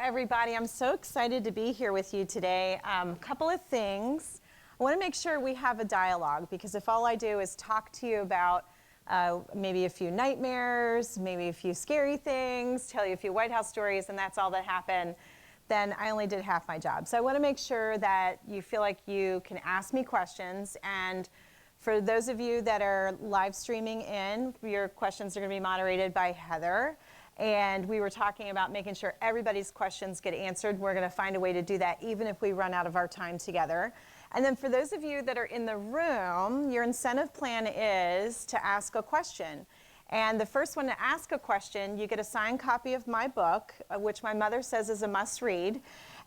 everybody. I'm so excited to be here with you today. Couple of things. I want to make sure we have a dialogue, because if all I do is talk to you about maybe a few nightmares, maybe a few scary things, tell you a few White House stories, and that's all that happened, then I only did half my job. So I want to make sure that you feel like you can ask me questions. And for those of you that are live streaming in, your questions are going to be moderated by Heather. And we were talking about making sure everybody's questions get answered. We're going to find a way to do that even if we run out of our time together. And then for those of you that are in the room, your incentive plan is to ask a question. And the first one to ask a question, you get a signed copy of my book, which my mother says is a must read.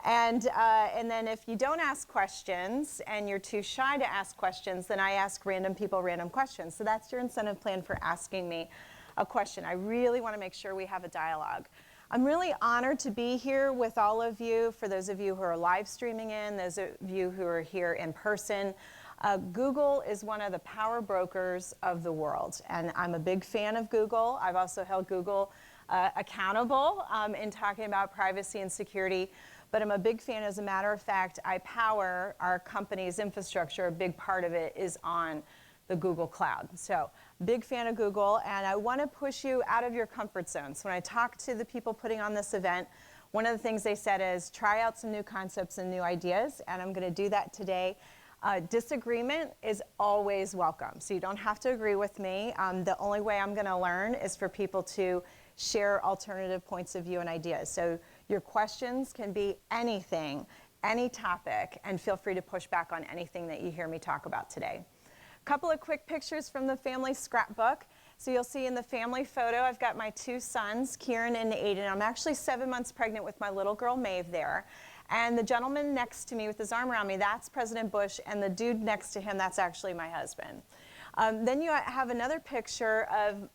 And then if you don't ask questions and you're too shy to ask questions, then I ask random people random questions. So that's your incentive plan for asking me a question. I really want to make sure we have a dialogue. I'm really honored to be here with all of you. For those of you who are live streaming in, those of you who are here in person, Google is one of the power brokers of the world, and I'm a big fan of Google. I've also held Google accountable in talking about privacy and security, but I'm a big fan. As a matter of fact, I power our company's infrastructure. A big part of it is on the Google Cloud. So big fan of Google, and I want to push you out of your comfort zone. So when I talk to the people putting on this event, one of the things they said is try out some new concepts and new ideas, and I'm going to do that today. Disagreement is always welcome, so you don't have to agree with me. The only way I'm going to learn is for people to share alternative points of view and ideas. So your questions can be anything, any topic, and feel free to push back on anything that you hear me talk about today. Couple of quick pictures from the family scrapbook. So you'll see in the family photo, I've got my two sons, Kieran and Aiden. I'm actually 7 months pregnant with my little girl, Maeve, there. And the gentleman next to me with his arm around me, that's President Bush, and the dude next to him, that's actually my husband. Then you have another picture of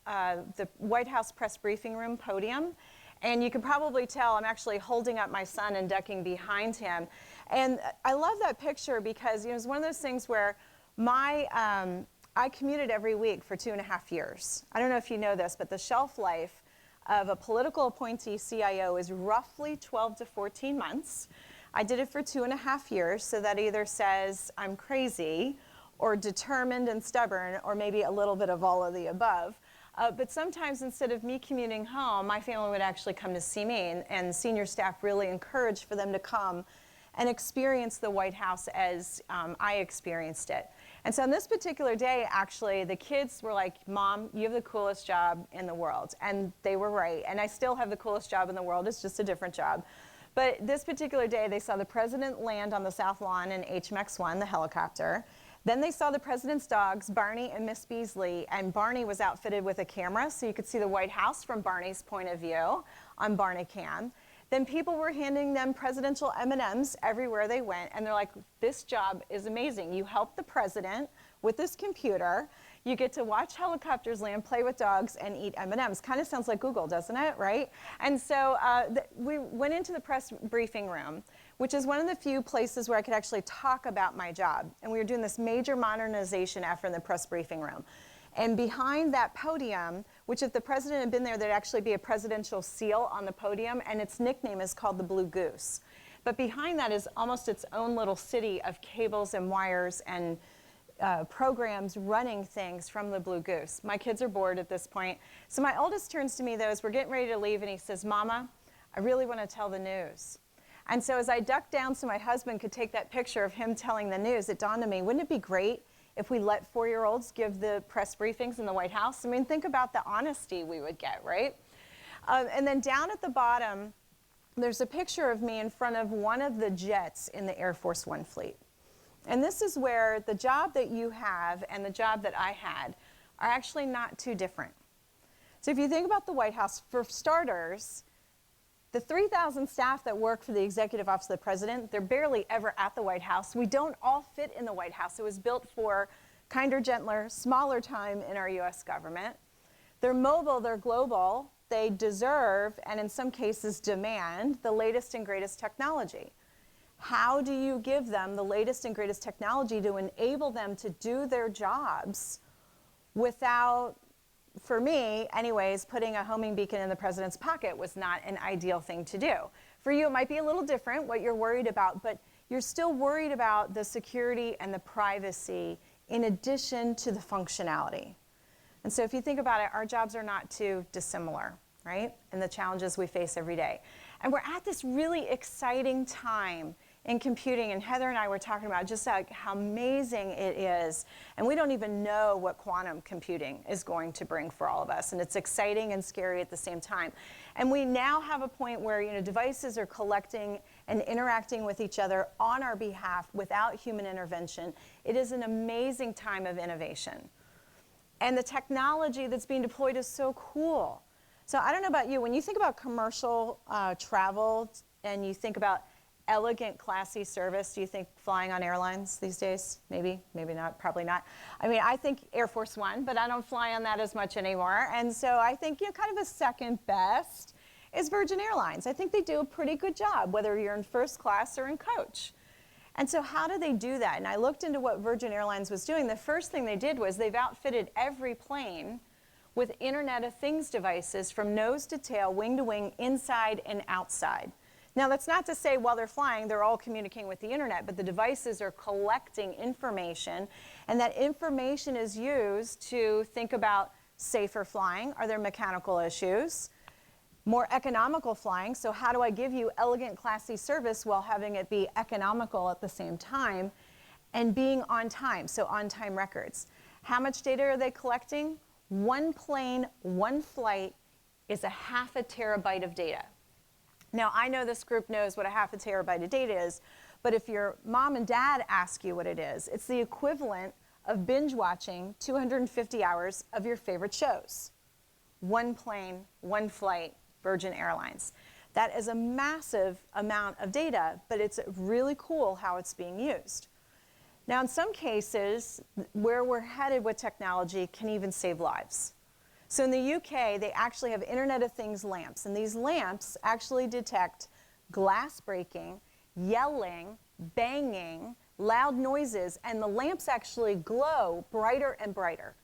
the White House press briefing room podium. And you can probably tell I'm actually holding up my son and ducking behind him. And I love that picture because it's one of those things where I commuted every week for 2.5 years. I don't know if you know this, but the shelf life of a political appointee CIO is roughly 12 to 14 months. I did it for 2.5 years, so that either says I'm crazy or determined and stubborn, or maybe a little bit of all of the above. But sometimes instead of me commuting home, my family would actually come to see me, and senior staff really encouraged for them to come and experience the White House as I experienced it. And so on this particular day, actually, the kids were like, Mom, you have the coolest job in the world. And they were right. And I still have the coolest job in the world. It's just a different job. But this particular day, they saw the president land on the South Lawn in HMX-1, the helicopter. Then they saw the president's dogs, Barney and Miss Beasley. And Barney was outfitted with a camera, so you could see the White House from Barney's point of view on Barney Cam. Then people were handing them presidential M&Ms everywhere they went, and they're like, this job is amazing. You help the president with this computer. You get to watch helicopters land, play with dogs, and eat M&Ms. Kind of sounds like Google, doesn't it, right? And so we went into the press briefing room, which is one of the few places where I could actually talk about my job. And we were doing this major modernization effort in the press briefing room. And behind that podium, which if the president had been there, there'd actually be a presidential seal on the podium, and its nickname is called the Blue Goose. But behind that is almost its own little city of cables and wires and programs running things from the Blue Goose. My kids are bored at this point. So my oldest turns to me, though, as we're getting ready to leave, and he says, Mama, I really want to tell the news. And so as I ducked down so my husband could take that picture of him telling the news, it dawned on me, wouldn't it be great if we let 4-year-olds give the press briefings in the White House? I mean, think about the honesty we would get, right? And then down at the bottom, there's a picture of me in front of one of the jets in the Air Force One fleet. And this is where the job that you have and the job that I had are actually not too different. So if you think about the White House, for starters, the 3,000 staff that work for the Executive Office of the President, they're barely ever at the White House. We don't all fit in the White House. It was built for kinder, gentler, smaller time in our US government. They're mobile, they're global. They deserve, and in some cases demand, the latest and greatest technology. How do you give them the latest and greatest technology to enable them to do their jobs without, for me anyways, putting a homing beacon in the president's pocket was not an ideal thing to do. For you, it might be a little different what you're worried about, but you're still worried about the security and the privacy in addition to the functionality. And so if you think about it, our jobs are not too dissimilar, right? And the challenges we face every day. And we're at this really exciting time in computing, and Heather and I were talking about just like how amazing it is. And we don't even know what quantum computing is going to bring for all of us. And it's exciting and scary at the same time. And we now have a point where, you know, devices are collecting and interacting with each other on our behalf without human intervention. It is an amazing time of innovation. And the technology that's being deployed is so cool. So I don't know about you, when you think about commercial travel and you think about elegant, classy service, do you think flying on airlines these days? Maybe, maybe not, probably not. I mean, I think Air Force One, but I don't fly on that as much anymore. And so I think, you know, kind of a second best is Virgin Airlines. I think they do a pretty good job, whether you're in first class or in coach. And so how do they do that? And I looked into what Virgin Airlines was doing. The first thing they did was they've outfitted every plane with Internet of Things devices from nose to tail, wing to wing, inside and outside. Now, that's not to say while they're flying, they're all communicating with the internet, but the devices are collecting information, and that information is used to think about safer flying. Are there mechanical issues? More economical flying, so how do I give you elegant, classy service while having it be economical at the same time, and being on time, so on-time records. How much data are they collecting? One plane, one flight is 0.5 terabyte of data. Now, I know this group knows what 0.5 terabyte of data is, but if your mom and dad ask you what it is, it's the equivalent of binge watching 250 hours of your favorite shows. One plane, one flight, Virgin Airlines. That is a massive amount of data, but it's really cool how it's being used. Now, in some cases, where we're headed with technology can even save lives. So in the UK, they actually have Internet of Things lamps, and these lamps actually detect glass breaking, yelling, banging, loud noises, and the lamps actually glow brighter and brighter.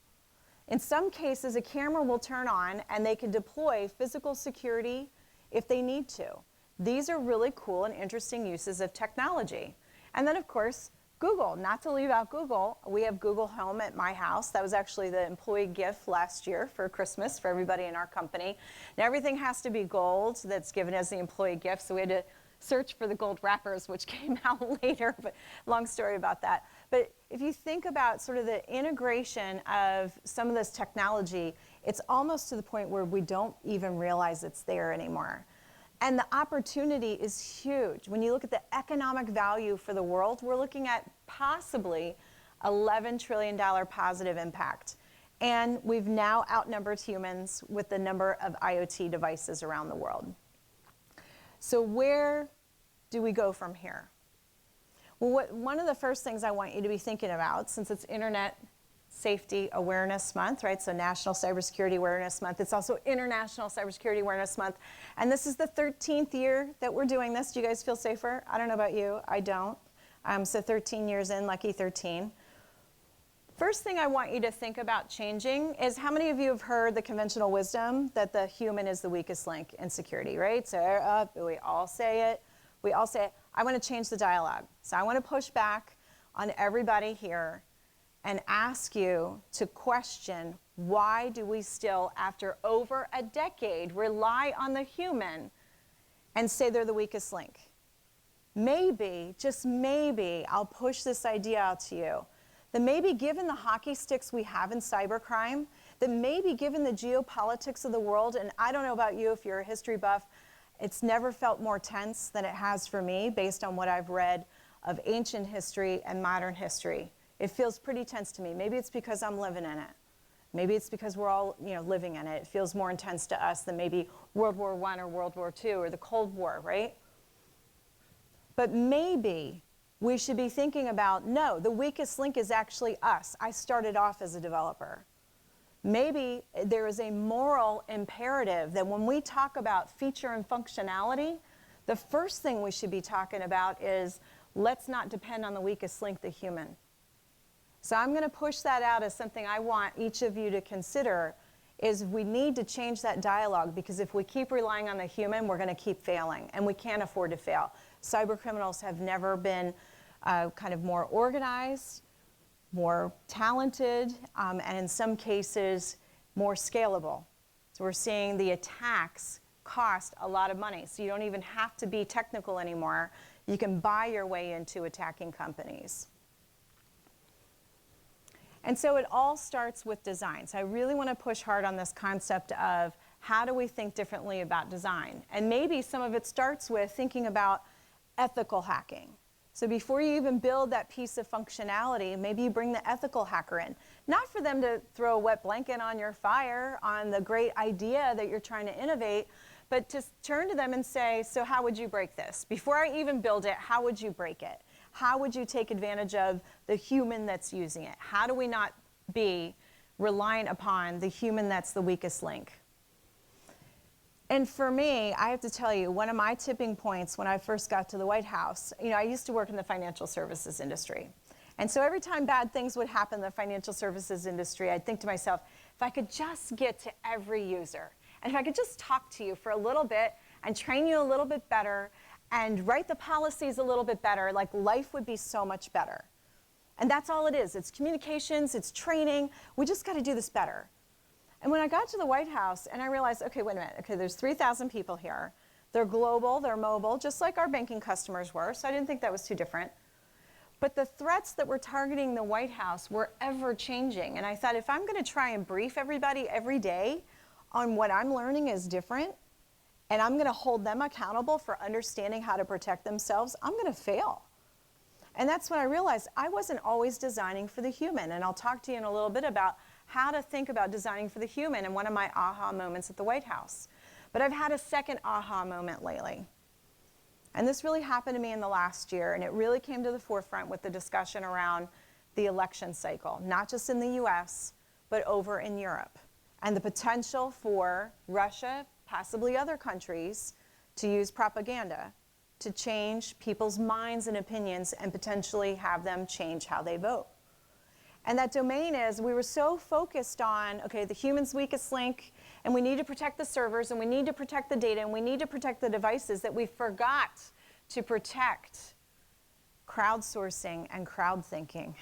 In some cases, a camera will turn on, and they can deploy physical security if they need to. These are really cool and interesting uses of technology. And then, of course, Google, not to leave out Google, we have Google Home at my house. That was actually the employee gift last year for Christmas for everybody in our company. Now everything has to be gold that's given as the employee gift, so we had to search for the gold wrappers, which came out later, but long story about that. But if you think about sort of the integration of some of this technology, it's almost to the point where we don't even realize it's there anymore. And the opportunity is huge. When you look at the economic value for the world, we're looking at possibly $11 trillion positive impact. And we've now outnumbered humans with the number of IoT devices around the world. So where do we go from here? Well, one of the first things I want you to be thinking about, since it's Internet Safety Awareness Month, right? So National Cybersecurity Awareness Month. It's also International Cybersecurity Awareness Month. And this is the 13th year that we're doing this. Do you guys feel safer? I don't know about you. I don't. So 13 years in, lucky 13. First thing I want you to think about changing is how many of you have heard the conventional wisdom that the human is the weakest link in security, right? So we all say it. We all say it. I want to change the dialogue. So I want to push back on everybody here and ask you to question, why do we still, after over a decade, rely on the human and say they're the weakest link? Maybe, just maybe, I'll push this idea out to you, that maybe given the hockey sticks we have in cybercrime, that maybe given the geopolitics of the world, and I don't know about you if you're a history buff, it's never felt more tense than it has for me based on what I've read of ancient history and modern history. It feels pretty tense to me. Maybe it's because I'm living in it. Maybe it's because we're all, living in it. It feels more intense to us than maybe World War I or World War II or the Cold War, right? But maybe we should be thinking about, no, the weakest link is actually us. I started off as a developer. Maybe there is a moral imperative that when we talk about feature and functionality, the first thing we should be talking about is, let's not depend on the weakest link, the human. So I'm going to push that out as something I want each of you to consider is we need to change that dialogue, because if we keep relying on the human, we're going to keep failing, and we can't afford to fail. Cyber criminals have never been kind of more organized, more talented, and in some cases, more scalable. So we're seeing the attacks cost a lot of money. So you don't even have to be technical anymore. You can buy your way into attacking companies. And so it all starts with design. So I really want to push hard on this concept of how do we think differently about design? And maybe some of it starts with thinking about ethical hacking. So before you even build that piece of functionality, maybe you bring the ethical hacker in. Not for them to throw a wet blanket on your fire on the great idea that you're trying to innovate, but to turn to them and say, so how would you break this? Before I even build it, how would you break it? How would you take advantage of the human that's using it? How do we not be reliant upon the human that's the weakest link? And for me, I have to tell you, one of my tipping points when I first got to the White House, I used to work in the financial services industry. And so every time bad things would happen in the financial services industry, I'd think to myself, if I could just get to every user, and if I could just talk to you for a little bit and train you a little bit better and write the policies a little bit better, like life would be so much better. And that's all it is. It's communications, it's training. We just got to do this better. And when I got to the White House and I realized, okay, wait a minute, okay, there's 3,000 people here. They're global, they're mobile, just like our banking customers were, so I didn't think that was too different. But the threats that were targeting the White House were ever changing. And I thought, if I'm going to try and brief everybody every day on what I'm learning is different, and I'm going to hold them accountable for understanding how to protect themselves, I'm going to fail. And that's when I realized I wasn't always designing for the human. And I'll talk to you in a little bit about how to think about designing for the human and one of my aha moments at the White House. But I've had a second aha moment lately. And this really happened to me in the last year, and it really came to the forefront with the discussion around the election cycle, not just in the US, but over in Europe, and the potential for Russia, possibly other countries, to use propaganda to change people's minds and opinions and potentially have them change how they vote. And that domain is, we were so focused on, okay, the human's weakest link, and we need to protect the servers, and we need to protect the data, and we need to protect the devices, that we forgot to protect crowdsourcing and crowd thinking.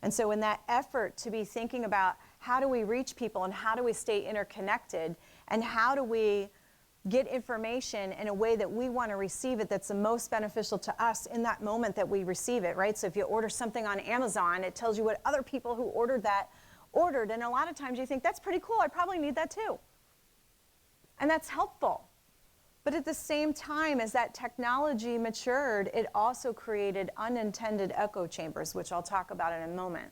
And so in that effort to be thinking about how do we reach people and how do we stay interconnected and how do we get information in a way that we want to receive it that's the most beneficial to us in that moment that we receive it, right? So if you order something on Amazon, it tells you what other people who ordered that ordered, and a lot of times you think, that's pretty cool, I probably need that too. And that's helpful. But at the same time, as that technology matured, it also created unintended echo chambers, which I'll talk about in a moment.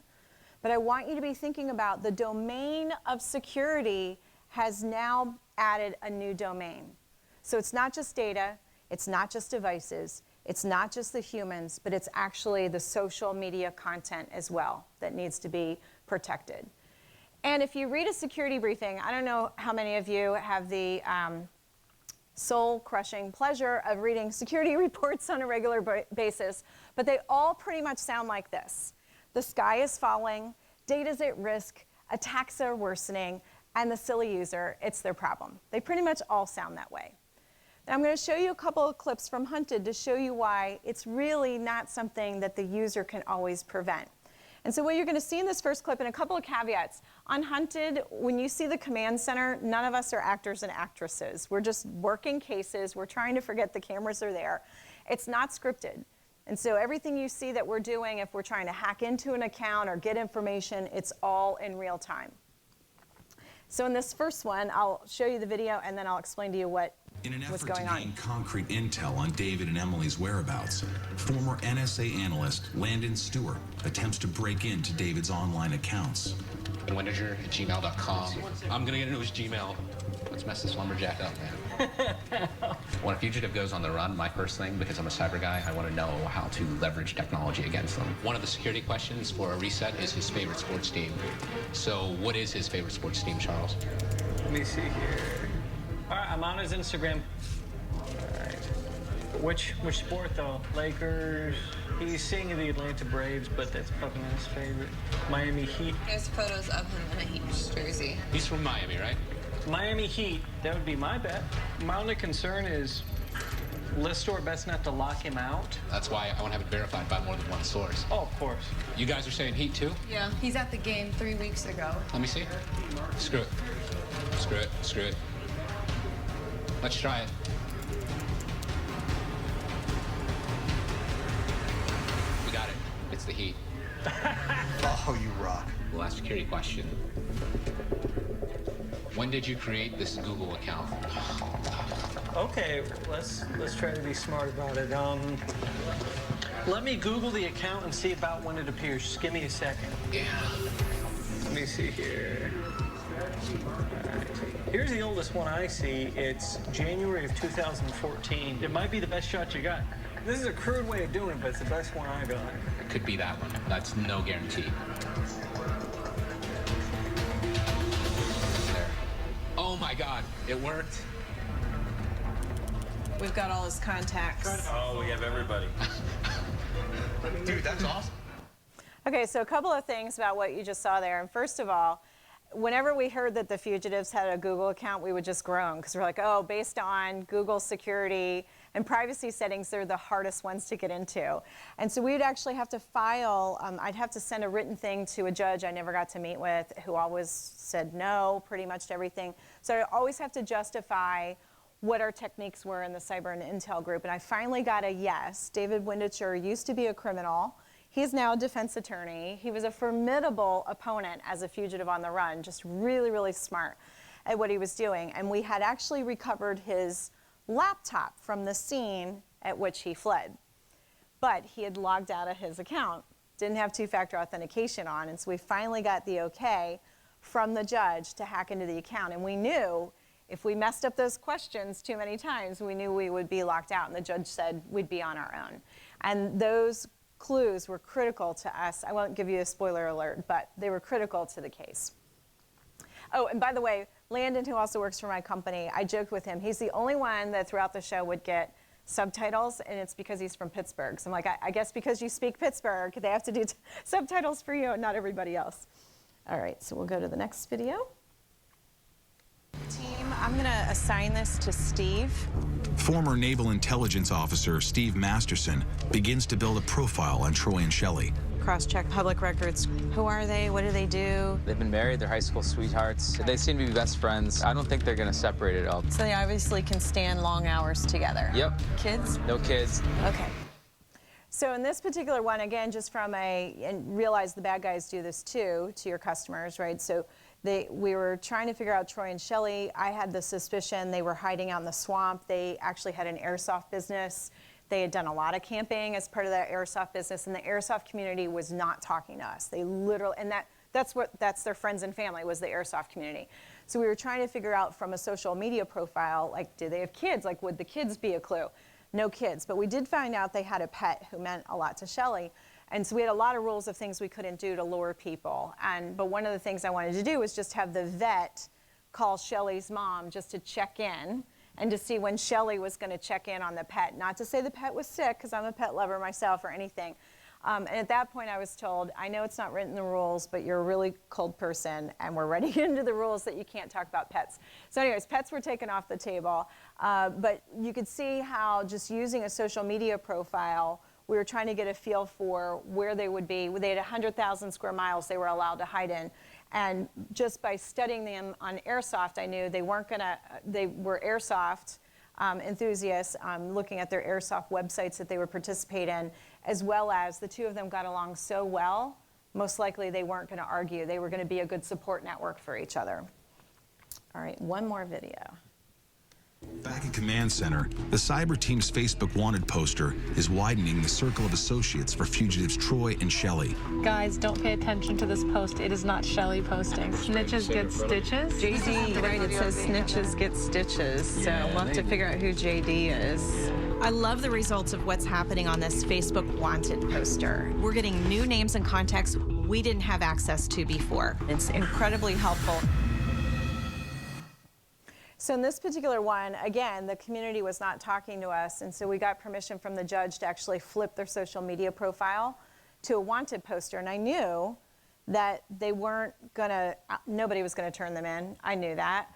But I want you to be thinking about the domain of security has now added a new domain. So it's not just data, it's not just devices, it's not just the humans, but it's actually the social media content as well that needs to be protected. And if you read a security briefing, I don't know how many of you have the soul-crushing pleasure of reading security reports on a regular basis, but they all pretty much sound like this. The sky is falling, data's at risk, attacks are worsening, and the silly user, it's their problem. They pretty much all sound that way. Now I'm going to show you a couple of clips from Hunted to show you why it's really not something that the user can always prevent. And so what you're going to see in this first clip, and a couple of caveats. On Hunted, when you see the command center, none of us are actors and actresses. We're just working cases. We're trying to forget the cameras are there. It's not scripted. And so everything you see that we're doing, if we're trying to hack into an account or get information, it's all in real time. So in this first one, I'll show you the video and then I'll explain to you what was going on. In an effort to gain concrete intel on David and Emily's whereabouts, former NSA analyst Landon Stewart attempts to break into David's online accounts. Windiger at gmail.com. I'm gonna get into his Gmail. Let's mess this lumberjack up, man. When a fugitive goes on the run, my first thing, because I'm a cyber guy, I want to know how to leverage technology against them. One of the security questions for a reset is his favorite sports team. So what is his favorite sports team, Charles? Let me see here. All right, I'm on his Instagram. All right. Which sport though? Lakers? He's singing the Atlanta Braves, but that's probably not his favorite. Miami Heat. There's photos of him in a Heat jersey. He's from Miami, right? Miami Heat, that would be my bet. My only concern is list or best not to lock him out. That's why I want to have it verified by more than one source. Oh, of course. You guys are saying Heat too? Yeah, he's at the game 3 weeks ago. Let me see. Screw it. Screw it. Screw it. Let's try it. We got it. It's the Heat. Oh, you rock. Last security question. When did you create this Google account? Okay, let's try to be smart about it. Let me Google the account and see about when it appears. Just give me a second. Yeah. Let me see here. All right. Here's the oldest one I see. It's January of 2014. It might be the best shot you got. This is a crude way of doing it, but it's the best one I got. It could be that one. That's no guarantee. There. Oh my God, it worked. We've got all his contacts. Oh, we have everybody. Dude, that's awesome. Okay, so a couple of things about what you just saw there. And first of all, whenever we heard that the fugitives had a Google account, we would just groan because we're like, oh, based on Google security and privacy settings, they're the hardest ones to get into. And so we'd actually have to file, I'd have to send a written thing to a judge I never got to meet with who always said no pretty much to everything. So I always have to justify what our techniques were in the cyber and intel group. And I finally got a yes. David Winditcher used to be a criminal. He's now a defense attorney. He was a formidable opponent as a fugitive on the run, just really, really smart at what he was doing. And we had actually recovered his laptop from the scene at which he fled. But he had logged out of his account, didn't have two-factor authentication on, and so we finally got the okay from the judge to hack into the account. And we knew if we messed up those questions too many times, we knew we would be locked out, and the judge said we'd be on our own. And those clues were critical to us. I won't give you a spoiler alert, but they were critical to the case. Oh, and by the way, Landon, who also works for my company, I joked with him, he's the only one that throughout the show would get subtitles, and it's because he's from Pittsburgh. So I'm like, I guess because you speak Pittsburgh, they have to do subtitles for you and not everybody else. All right, so we'll go to the next video. Team, I'm going to assign this to Steve. Former Naval Intelligence Officer Steve Masterson begins to build a profile on Troy and Shelley. Cross-check public records. Who are they? What do they do? They've been married, they're high school sweethearts. They seem to be best friends. I don't think they're gonna separate it up. So they obviously can stand long hours together. Yep. Kids? No kids. Okay. So in this particular one, again, just from and realize the bad guys do this too, to your customers, right? So we were trying to figure out Troy and Shelley. I had the suspicion they were hiding out in the swamp. They actually had an airsoft business. They had done a lot of camping as part of that airsoft business, and the airsoft community was not talking to us. They literally, and that's their friends and family, was the airsoft community. So we were trying to figure out from a social media profile, like, do they have kids? Like, would the kids be a clue? No kids, but we did find out they had a pet who meant a lot to Shelley. And so we had a lot of rules of things we couldn't do to lure people. But one of the things I wanted to do was just have the vet call Shelley's mom just to check in and to see when Shelley was going to check in on the pet. Not to say the pet was sick, because I'm a pet lover myself or anything. And at that point I was told, I know it's not written in the rules, but you're a really cold person, and we're writing into the rules that you can't talk about pets. So anyways, pets were taken off the table. But you could see how just using a social media profile, we were trying to get a feel for where they would be. They had 100,000 square miles they were allowed to hide in. And just by studying them on airsoft, I knew they were airsoft enthusiasts, looking at their airsoft websites that they would participate in, as well as the two of them got along so well, most likely they weren't going to argue. They were going to be a good support network for each other. All right, one more video. Back at Command Center, the cyber team's Facebook wanted poster is widening the circle of associates for fugitives Troy and Shelley. Guys, don't pay attention to this post. It is not Shelley posting. Snitches get stitches. JD, right, it says snitches get stitches. So we'll have to figure out who JD is. I love the results of what's happening on this Facebook wanted poster. We're getting new names and contacts we didn't have access to before. It's incredibly helpful. So in this particular one, again, the community was not talking to us, and so we got permission from the judge to actually flip their social media profile to a wanted poster, and I knew that they weren't gonna, nobody was gonna turn them in. I knew that.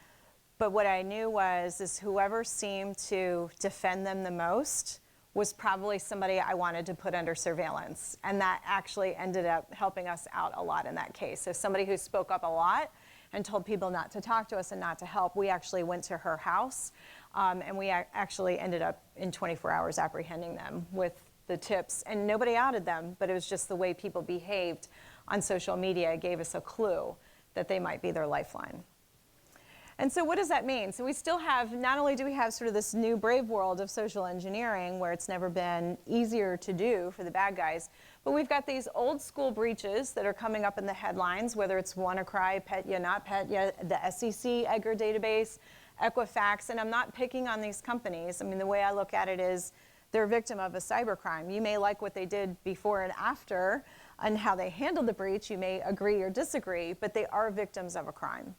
But what I knew is whoever seemed to defend them the most was probably somebody I wanted to put under surveillance. And that actually ended up helping us out a lot in that case. So somebody who spoke up a lot and told people not to talk to us and not to help, we actually went to her house, and we actually ended up in 24 hours apprehending them with the tips. And nobody outed them, but it was just the way people behaved on social media gave us a clue that they might be their lifeline. And so what does that mean? So we still have, not only do we have sort of this new brave world of social engineering where it's never been easier to do for the bad guys, but we've got these old school breaches that are coming up in the headlines, whether it's WannaCry, Petya, not Petya, the SEC, Edgar database, Equifax, and I'm not picking on these companies. I mean, the way I look at it is they're a victim of a cybercrime. You may like what they did before and after and how they handled the breach. You may agree or disagree, but they are victims of a crime.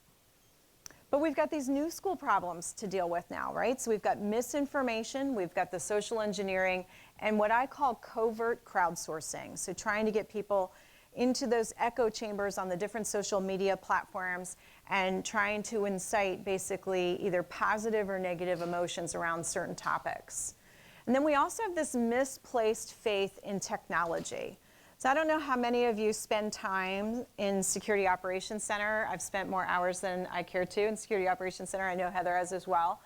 But we've got these new school problems to deal with now, right? So we've got misinformation, we've got the social engineering, and what I call covert crowdsourcing. So trying to get people into those echo chambers on the different social media platforms and trying to incite basically either positive or negative emotions around certain topics. And then we also have this misplaced faith in technology. So I don't know how many of you spend time in Security Operations Center. I've spent more hours than I care to in Security Operations Center. I know Heather has as well.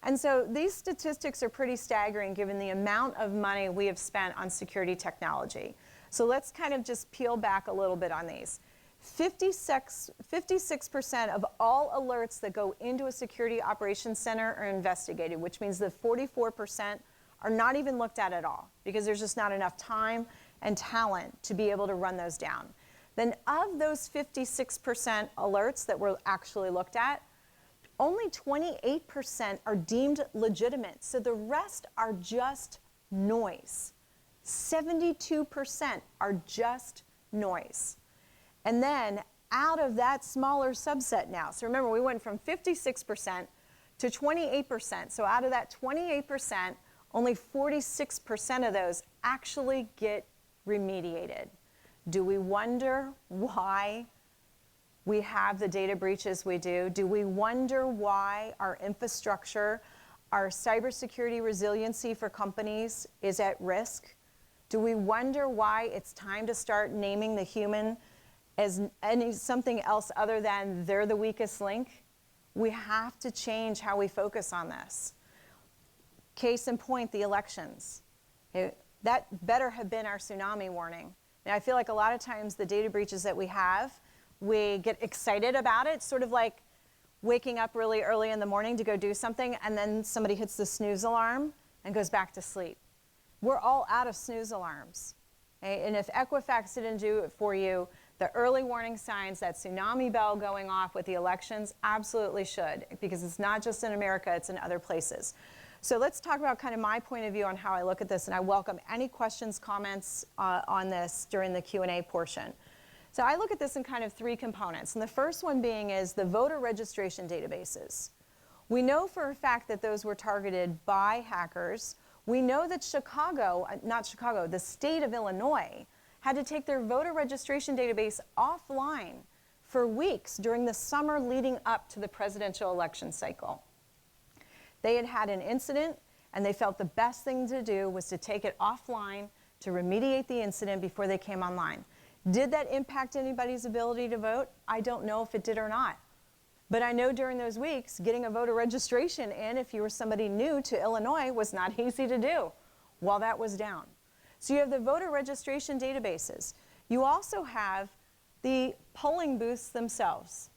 And so these statistics are pretty staggering given the amount of money we have spent on security technology. So let's kind of just peel back a little bit on these. 56% of all alerts that go into a Security Operations Center are investigated, which means that 44% are not even looked at all because there's just not enough time and talent to be able to run those down. Then of those 56% alerts that were actually looked at, only 28% are deemed legitimate. So the rest are just noise. 72% are just noise. And then out of that smaller subset now, so remember we went from 56% to 28%. So out of that 28%, only 46% of those actually get remediated. Do we wonder why we have the data breaches we do? Do we wonder why our infrastructure, our cybersecurity resiliency for companies is at risk? Do we wonder why it's time to start naming the human as something else other than they're the weakest link? We have to change how we focus on this. Case in point, the elections. That better have been our tsunami warning. Now, I feel like a lot of times the data breaches that we have, we get excited about it, sort of like waking up really early in the morning to go do something, and then somebody hits the snooze alarm and goes back to sleep. We're all out of snooze alarms. Okay? And if Equifax didn't do it for you, the early warning signs, that tsunami bell going off with the elections, absolutely should, because it's not just in America, it's in other places. So let's talk about kind of my point of view on how I look at this, and I welcome any questions, comments on this during the Q&A portion. So I look at this in kind of three components, and the first one being is the voter registration databases. We know for a fact that those were targeted by hackers. We know that the state of Illinois had to take their voter registration database offline for weeks during the summer leading up to the presidential election cycle. They had had an incident, and they felt the best thing to do was to take it offline to remediate the incident before they came online. Did that impact anybody's ability to vote? I don't know if it did or not. But I know during those weeks, getting a voter registration in, if you were somebody new to Illinois, was not easy to do while that was down. So you have the voter registration databases. You also have the polling booths themselves.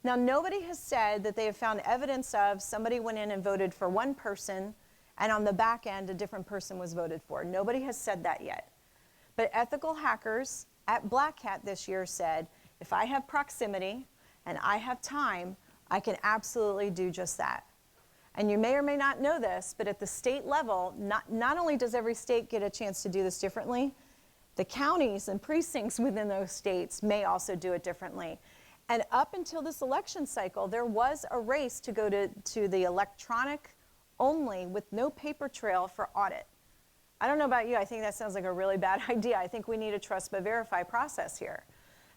Now, nobody has said that they have found evidence of somebody went in and voted for one person, and on the back end, a different person was voted for. Nobody has said that yet. But ethical hackers at Black Hat this year said, if I have proximity and I have time, I can absolutely do just that. And you may or may not know this, but at the state level, not only does every state get a chance to do this differently, the counties and precincts within those states may also do it differently. And up until this election cycle, there was a race to go to the electronic only with no paper trail for audit. I don't know about you, I think that sounds like a really bad idea. I think we need a trust but verify process here.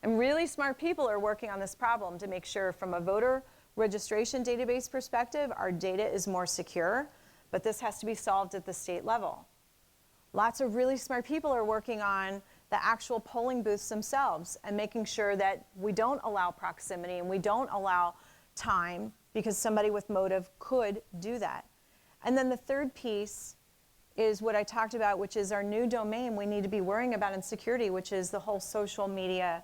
And really smart people are working on this problem to make sure from a voter registration database perspective, our data is more secure, but this has to be solved at the state level. Lots of really smart people are working on the actual polling booths themselves and making sure that we don't allow proximity and we don't allow time because somebody with motive could do that. And then the third piece is what I talked about, which is our new domain we need to be worrying about in security, which is the whole social media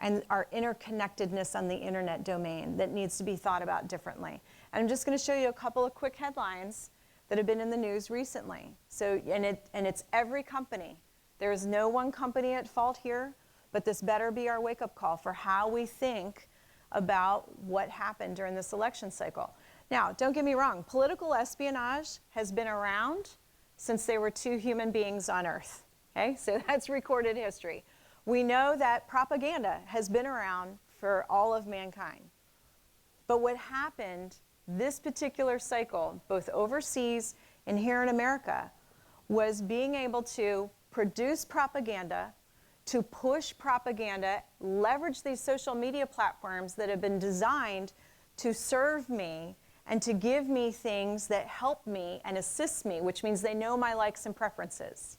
and our interconnectedness on the internet domain that needs to be thought about differently. And I'm just going to show you a couple of quick headlines that have been in the news recently. So, and it's every company. There is no one company at fault here, but this better be our wake-up call for how we think about what happened during this election cycle. Now, don't get me wrong, political espionage has been around since there were two human beings on Earth, okay? So that's recorded history. We know that propaganda has been around for all of mankind. But what happened this particular cycle, both overseas and here in America, was being able to produce propaganda, to push propaganda, leverage these social media platforms that have been designed to serve me and to give me things that help me and assist me, which means they know my likes and preferences.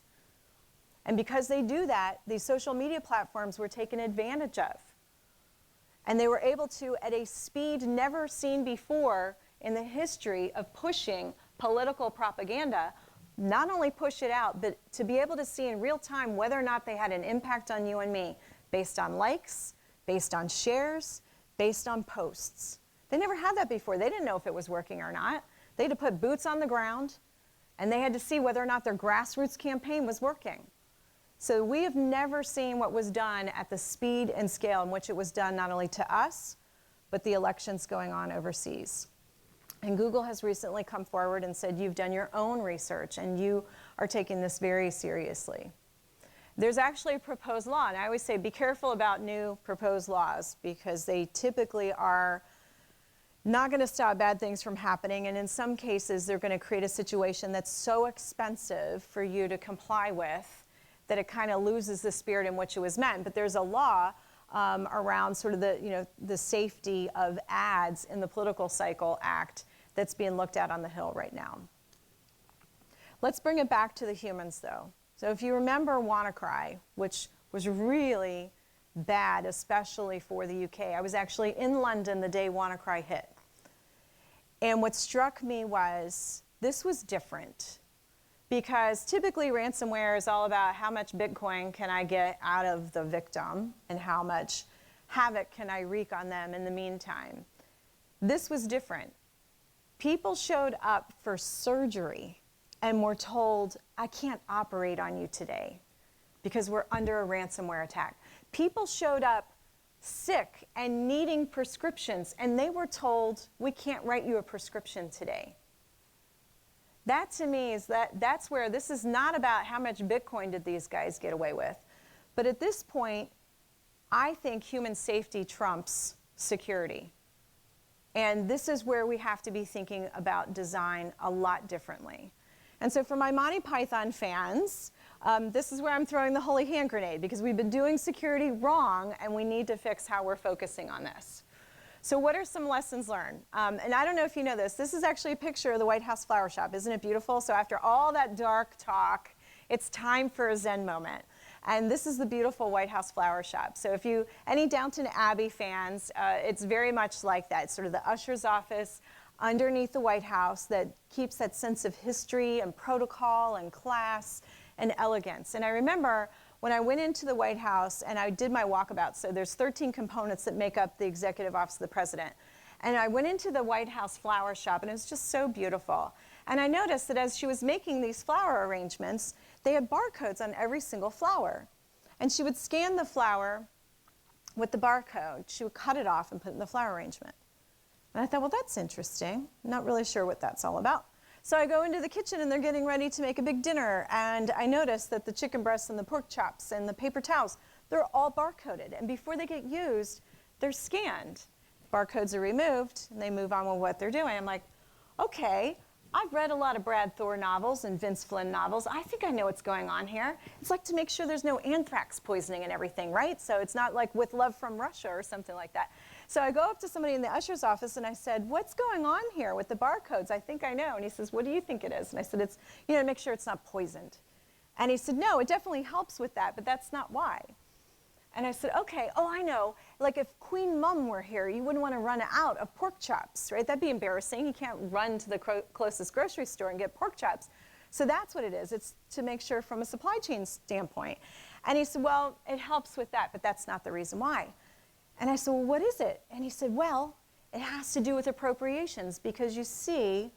And because they do that, these social media platforms were taken advantage of. And they were able to, at a speed never seen before in the history of pushing political propaganda, not only push it out, but to be able to see in real time whether or not they had an impact on you and me based on likes, based on shares, based on posts. They never had that before. They didn't know if it was working or not. They had to put boots on the ground, and they had to see whether or not their grassroots campaign was working. So we have never seen what was done at the speed and scale in which it was done not only to us, but the elections going on overseas. And Google has recently come forward and said, you've done your own research and you are taking this very seriously. There's actually a proposed law, and I always say be careful about new proposed laws because they typically are not going to stop bad things from happening, and in some cases they're going to create a situation that's so expensive for you to comply with that it kind of loses the spirit in which it was meant. But there's a law around sort of the safety of ads in the Political Cycle Act that's being looked at on the Hill right now. Let's bring it back to the humans, though. So if you remember WannaCry, which was really bad, especially for the UK. I was actually in London the day WannaCry hit. And what struck me was this was different. Because typically ransomware is all about how much Bitcoin can I get out of the victim and how much havoc can I wreak on them in the meantime. This was different. People showed up for surgery and were told, I can't operate on you today because we're under a ransomware attack. People showed up sick and needing prescriptions and they were told, we can't write you a prescription today. That to me is that's where this is not about how much Bitcoin did these guys get away with. But at this point, I think human safety trumps security. And this is where we have to be thinking about design a lot differently. And so for my Monty Python fans, this is where I'm throwing the holy hand grenade because we've been doing security wrong and we need to fix how we're focusing on this. So what are some lessons learned? And I don't know if you know this. This is actually a picture of the White House flower shop. Isn't it beautiful? So after all that dark talk, it's time for a Zen moment. And this is the beautiful White House flower shop. So if you, any Downton Abbey fans, it's very much like that. It's sort of the usher's office underneath the White House that keeps that sense of history and protocol and class and elegance. And I remember when I went into the White House and I did my walkabout, so there's 13 components that make up the Executive Office of the President. And I went into the White House flower shop and it was just so beautiful. And I noticed that as she was making these flower arrangements, they had barcodes on every single flower. And she would scan the flower with the barcode. She would cut it off and put it in the flower arrangement. And I thought, well, that's interesting. I'm not really sure what that's all about. So I go into the kitchen and they're getting ready to make a big dinner. And I notice that the chicken breasts and the pork chops and the paper towels, they're all barcoded. And before they get used, they're scanned. Barcodes are removed, and they move on with what they're doing. I'm like, okay, I've read a lot of Brad Thor novels and Vince Flynn novels. I think I know what's going on here. It's like to make sure there's no anthrax poisoning and everything, right? So it's not like With Love from Russia or something like that. So I go up to somebody in the usher's office and I said, what's going on here with the barcodes? I think I know. And he says, what do you think it is? And I said, it's, you know, make sure it's not poisoned. And he said, no, it definitely helps with that, but that's not why. And I said, okay, oh, I know. Like if Queen Mum were here, you wouldn't want to run out of pork chops, right? That'd be embarrassing. You can't run to the closest grocery store and get pork chops. So that's what it is. It's to make sure from a supply chain standpoint. And he said, well, it helps with that, but that's not the reason why. And I said, well, what is it? And he said, well, it has to do with appropriations, because you see,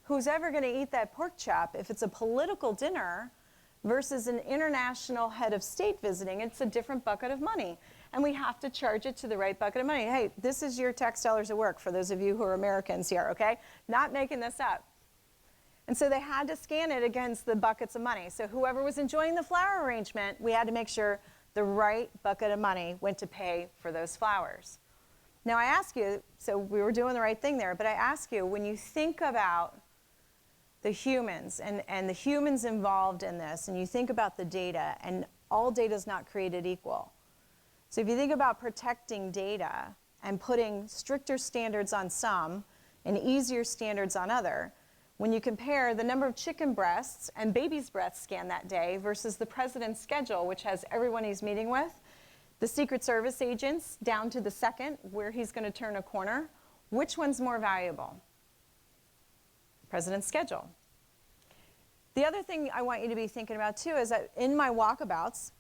who's ever going to eat that pork chop, if it's a political dinner, versus an international head of state visiting, it's a different bucket of money. And we have to charge it to the right bucket of money. Hey, this is your tax dollars at work for those of you who are Americans here, okay? Not making this up. And so they had to scan it against the buckets of money. So whoever was enjoying the flower arrangement, we had to make sure the right bucket of money went to pay for those flowers. Now I ask you, so we were doing the right thing there, but I ask you, when you think about the humans and the humans involved in this, and you think about the data, and all data is not created equal. So if you think about protecting data and putting stricter standards on some and easier standards on other, when you compare the number of chicken breasts and babies' breaths scanned that day versus the president's schedule, which has everyone he's meeting with, the Secret Service agents down to the second where he's going to turn a corner, which one's more valuable? President's schedule. The other thing I want you to be thinking about too is that in my walkabouts,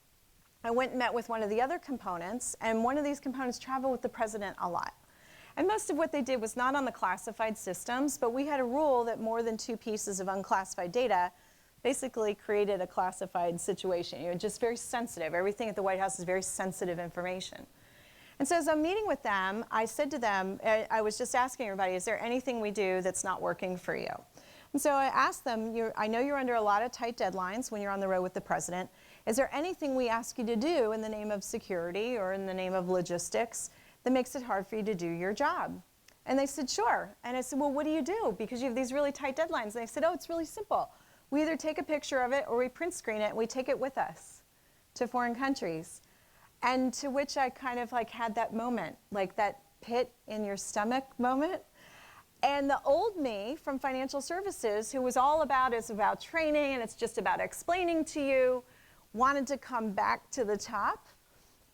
I went and met with one of the other components, and one of these components traveled with the president a lot. And most of what they did was not on the classified systems, but we had a rule that more than 2 pieces of unclassified data basically created a classified situation. You know, just very sensitive. Everything at the White House is very sensitive information. And so as I'm meeting with them, I said to them, I was just asking everybody, is there anything we do that's not working for you? And so I asked them, I know you're under a lot of tight deadlines when you're on the road with the president. Is there anything we ask you to do in the name of security or in the name of logistics that makes it hard for you to do your job? And they said, sure. And I said, well, what do you do? Because you have these really tight deadlines. And they said, oh, it's really simple. We either take a picture of it or we print screen it and we take it with us to foreign countries. And to which I kind of like had that moment, like that pit in your stomach moment. And the old me from financial services, who was all about, it's about training and it's just about explaining to you, wanted to come back to the top.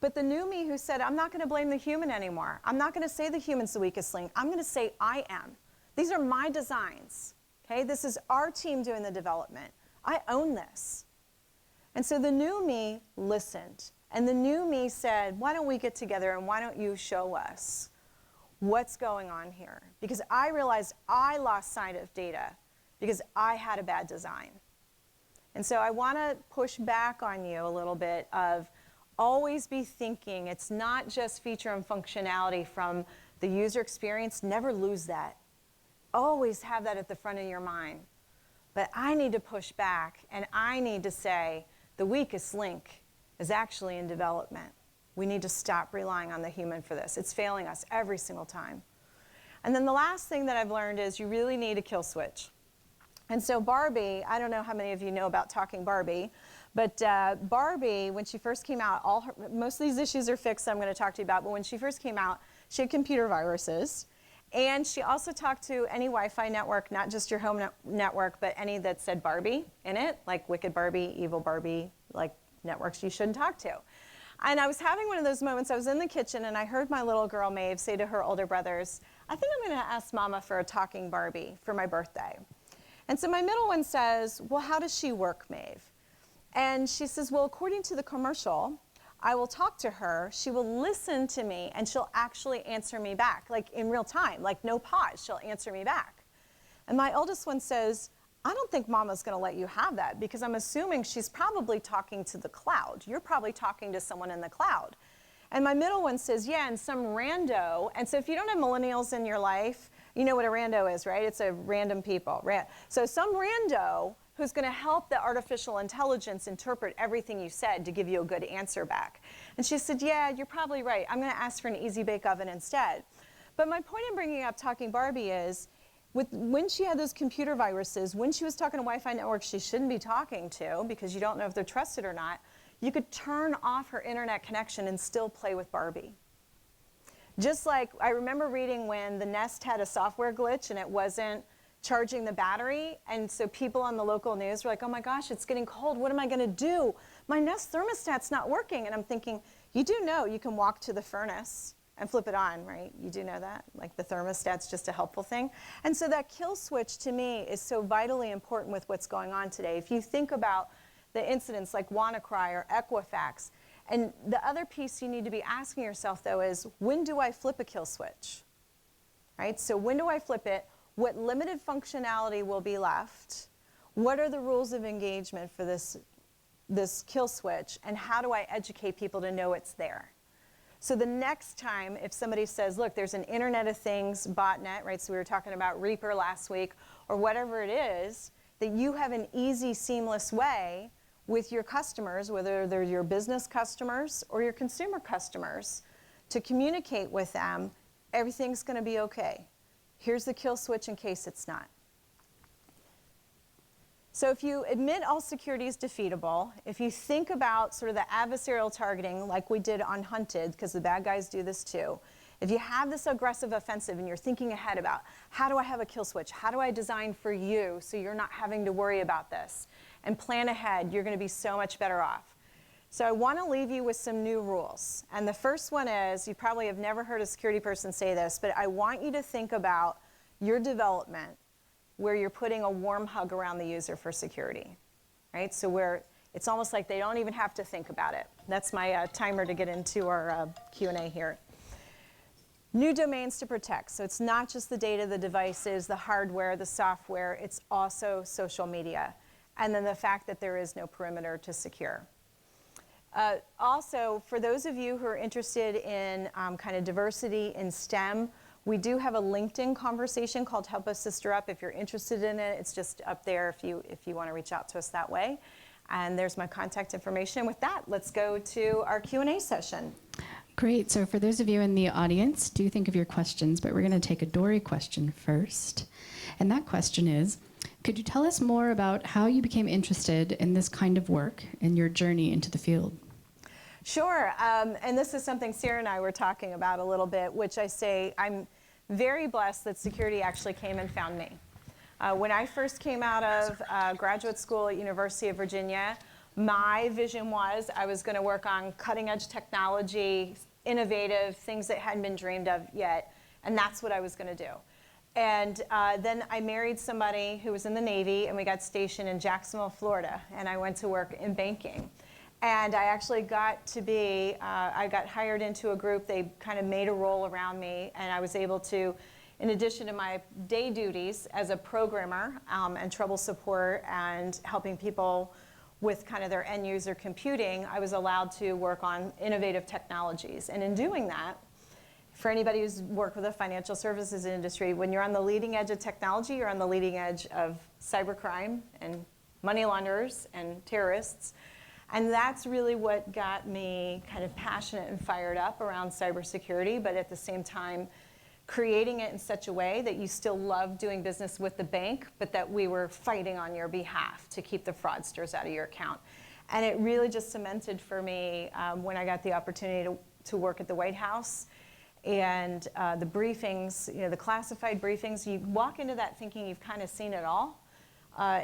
But the new me who said, I'm not going to blame the human anymore. I'm not going to say the human's the weakest link. I'm going to say I am. These are my designs. Okay? This is our team doing the development. I own this. And so the new me listened. And the new me said, why don't we get together and why don't you show us what's going on here? Because I realized I lost sight of data because I had a bad design. And so I want to push back on you a little bit of always be thinking it's not just feature and functionality from the user experience. Never lose that. Always have that at the front of your mind. But I need to push back and I need to say the weakest link is actually in development. We need to stop relying on the human for this. It's failing us every single time. And then the last thing that I've learned is you really need a kill switch. And so Barbie, I don't know how many of you know about Talking Barbie, but Barbie, when she first came out, most of these issues are fixed that I'm going to talk to you about, but when she first came out, she had computer viruses. And she also talked to any Wi-Fi network, not just your home network, but any that said Barbie in it, like Wicked Barbie, Evil Barbie, like networks you shouldn't talk to. And I was having one of those moments. I was in the kitchen and I heard my little girl Maeve say to her older brothers, I think I'm going to ask Mama for a talking Barbie for my birthday. And so my middle one says, well, how does she work, Maeve? And she says, well, according to the commercial, I will talk to her, she will listen to me, and she'll actually answer me back, like in real time, like no pause, she'll answer me back. And my oldest one says, I don't think Mama's going to let you have that because I'm assuming she's probably talking to the cloud. You're probably talking to someone in the cloud. And my middle one says, yeah, and some rando. And so if you don't have millennials in your life, you know what a rando is, right? It's a random people. So some rando who's going to help the artificial intelligence interpret everything you said to give you a good answer back. And she said, yeah, you're probably right. I'm going to ask for an easy bake oven instead. But my point in bringing up Talking Barbie is, when she had those computer viruses, when she was talking to Wi-Fi networks she shouldn't be talking to because you don't know if they're trusted or not, you could turn off her internet connection and still play with Barbie. Just like I remember reading when the Nest had a software glitch and it wasn't charging the battery, and so people on the local news were like, oh my gosh, it's getting cold, what am I going to do? My Nest thermostat's not working. And I'm thinking, you do know you can walk to the furnace and flip it on, right? You do know that? Like the thermostat's just a helpful thing. And so that kill switch to me is so vitally important with what's going on today. If you think about the incidents like WannaCry or Equifax, and the other piece you need to be asking yourself though is, when do I flip a kill switch? Right? So when do I flip it? What limited functionality will be left? What are the rules of engagement for this kill switch? And how do I educate people to know it's there? So the next time if somebody says, look, there's an Internet of Things botnet, right? So we were talking about Reaper last week, or whatever it is, that you have an easy, seamless way with your customers, whether they're your business customers or your consumer customers, to communicate with them, everything's going to be okay. Here's the kill switch in case it's not. So if you admit all security is defeatable, if you think about sort of the adversarial targeting like we did on Hunted, because the bad guys do this too, if you have this aggressive offensive and you're thinking ahead about, how do I have a kill switch? How do I design for you so you're not having to worry about this? And plan ahead, you're going to be so much better off. So I want to leave you with some new rules. And the first one is, you probably have never heard a security person say this, but I want you to think about your development where you're putting a warm hug around the user for security, right? So where it's almost like they don't even have to think about it. That's my timer to get into our Q&A here. New domains to protect. So it's not just the data, the devices, the hardware, the software, it's also social media. And then the fact that there is no perimeter to secure. Also, for those of you who are interested in kind of diversity in STEM, we do have a LinkedIn conversation called Help a Sister Up. If you're interested in it, it's just up there if you want to reach out to us that way. And there's my contact information. With that, let's go to our Q&A session. Great. So for those of you in the audience, do think of your questions, but we're going to take a Dory question first. And that question is, could you tell us more about how you became interested in this kind of work and your journey into the field? Sure, and this is something Sarah and I were talking about a little bit, which I say I'm very blessed that security actually came and found me. When I first came out of graduate school at University of Virginia, my vision was I was going to work on cutting edge technology, innovative, things that hadn't been dreamed of yet, and that's what I was going to do. And then I married somebody who was in the Navy, and we got stationed in Jacksonville, Florida, and I went to work in banking. And I actually got to be, I got hired into a group, they kind of made a role around me, and I was able to, in addition to my day duties as a programmer and trouble support and helping people with kind of their end user computing, I was allowed to work on innovative technologies. And in doing that, for anybody who's worked with the financial services industry, when you're on the leading edge of technology, you're on the leading edge of cybercrime and money launderers and terrorists. And that's really what got me kind of passionate and fired up around cybersecurity, but at the same time, creating it in such a way that you still love doing business with the bank, but that we were fighting on your behalf to keep the fraudsters out of your account. And it really just cemented for me when I got the opportunity to work at the White House. And the briefings, you know, the classified briefings, you walk into that thinking you've kind of seen it all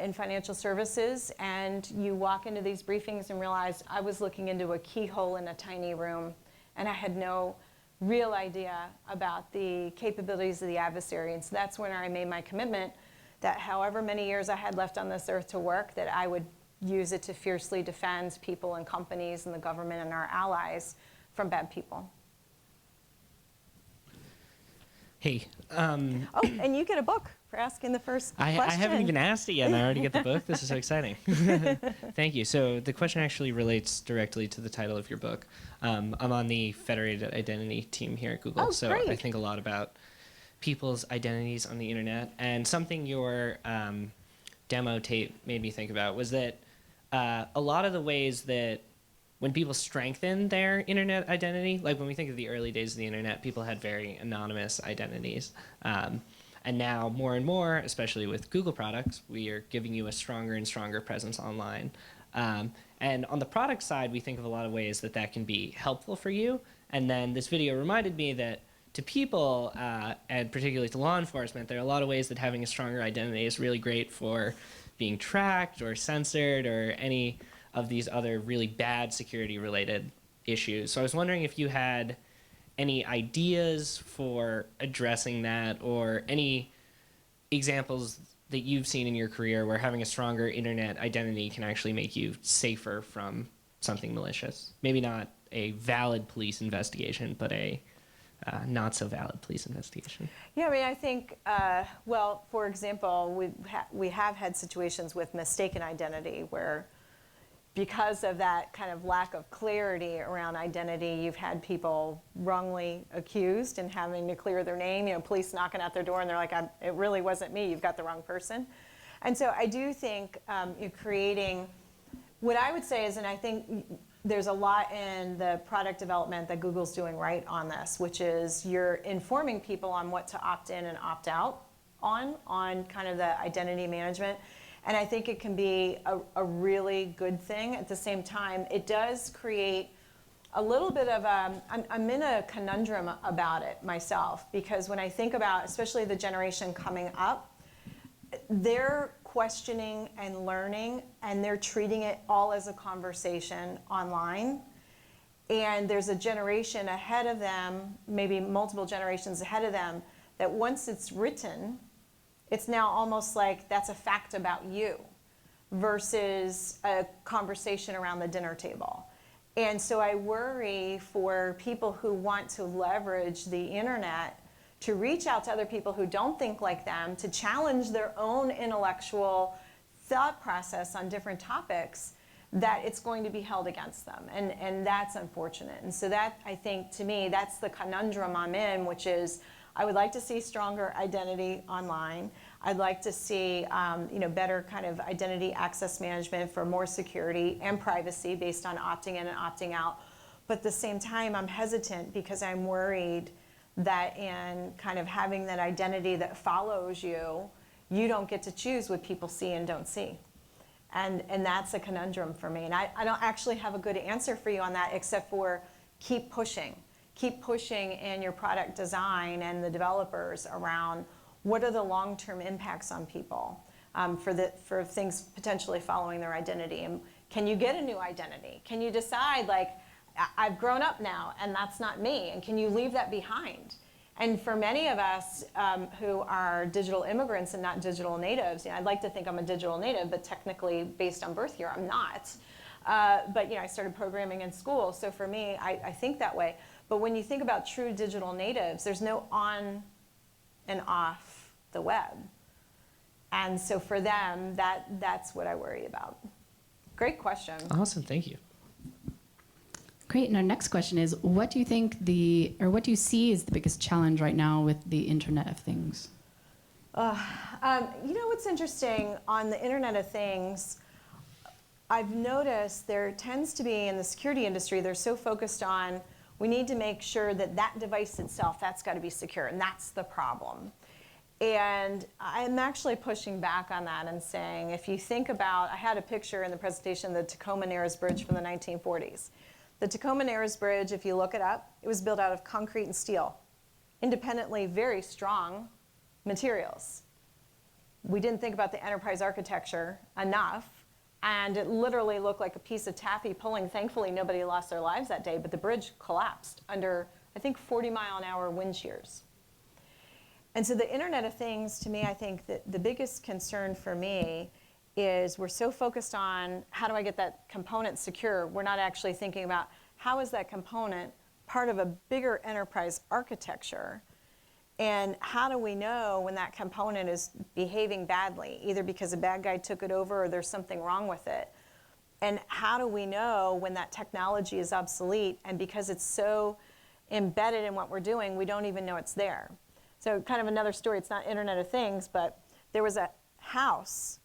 in financial services, and you walk into these briefings and realize I was looking into a keyhole in a tiny room, and I had no real idea about the capabilities of the adversary. And so that's when I made my commitment that however many years I had left on this earth to work, that I would use it to fiercely defend people and companies and the government and our allies from bad people. Hey. Oh, and you get a book for asking the first question. I haven't even asked it yet, and I already get the book. This is so exciting. Thank you. So the question actually relates directly to the title of your book. I'm on the federated identity team here at Google, so great. I think a lot about people's identities on the internet. And something your demo tape made me think about was that a lot of the ways that when people strengthen their internet identity, like when we think of the early days of the internet, people had very anonymous identities. And now more and more, especially with Google products, we are giving you a stronger and stronger presence online. And on the product side, we think of a lot of ways that that can be helpful for you. And then this video reminded me that to people, and particularly to law enforcement, there are a lot of ways that having a stronger identity is really great for being tracked or censored or any of these other really bad security-related issues. So I was wondering if you had any ideas for addressing that or any examples that you've seen in your career where having a stronger internet identity can actually make you safer from something malicious. Maybe not a valid police investigation, but a not so valid police investigation. Yeah, I mean, I think, well, for example, we have had situations with mistaken identity where because of that kind of lack of clarity around identity, you've had people wrongly accused and having to clear their name, police knocking at their door and they're like, it really wasn't me, you've got the wrong person. And so I do think you're creating, what I would say is, and I think there's a lot in the product development that Google's doing right on this, which is you're informing people on what to opt in and opt out on kind of the identity management. And I think it can be a really good thing. At the same time, it does create a little bit of I'm in a conundrum about it myself, because when I think about, especially the generation coming up, they're questioning and learning, and they're treating it all as a conversation online. And there's a generation ahead of them, maybe multiple generations ahead of them, that once it's written, it's now almost like that's a fact about you versus a conversation around the dinner table. And so I worry for people who want to leverage the internet to reach out to other people who don't think like them, to challenge their own intellectual thought process on different topics, that it's going to be held against them. And that's unfortunate. And so that, I think, to me, that's the conundrum I'm in, which is I would like to see stronger identity online. I'd like to see better kind of identity access management for more security and privacy based on opting in and opting out. But at the same time, I'm hesitant because I'm worried that in kind of having that identity that follows you, you don't get to choose what people see and don't see. And that's a conundrum for me. And I don't actually have a good answer for you on that, except for keep pushing. Keep pushing in your product design and the developers around what are the long-term impacts on people for things potentially following their identity. And can you get a new identity? Can you decide, like, I've grown up now and that's not me, and can you leave that behind? And for many of us who are digital immigrants and not digital natives, I'd like to think I'm a digital native, but technically based on birth here, I'm not. But I started programming in school, so for me, I think that way. But when you think about true digital natives, there's no on and off the web. And so for them, that's what I worry about. Great question. Awesome, thank you. Great, and our next question is, what do you think what do you see as the biggest challenge right now with the Internet of Things? What's interesting on the Internet of Things, I've noticed there tends to be in the security industry, they're so focused on, we need to make sure that that device itself, that's got to be secure, and that's the problem. And I'm actually pushing back on that and saying, if you think about, I had a picture in the presentation of the Tacoma Narrows Bridge from the 1940s. The Tacoma Narrows Bridge, if you look it up, it was built out of concrete and steel, independently very strong materials. We didn't think about the enterprise architecture enough, and it literally looked like a piece of taffy pulling. Thankfully, nobody lost their lives that day, but the bridge collapsed under, I think, 40-mile-an-hour wind shears. And so the Internet of Things, to me, I think that the biggest concern for me is we're so focused on how do I get that component secure, we're not actually thinking about how is that component part of a bigger enterprise architecture, and how do we know when that component is behaving badly, either because a bad guy took it over or there's something wrong with it. And how do we know when that technology is obsolete, and because it's so embedded in what we're doing, we don't even know it's there. So kind of another story, it's not Internet of Things, but there was a house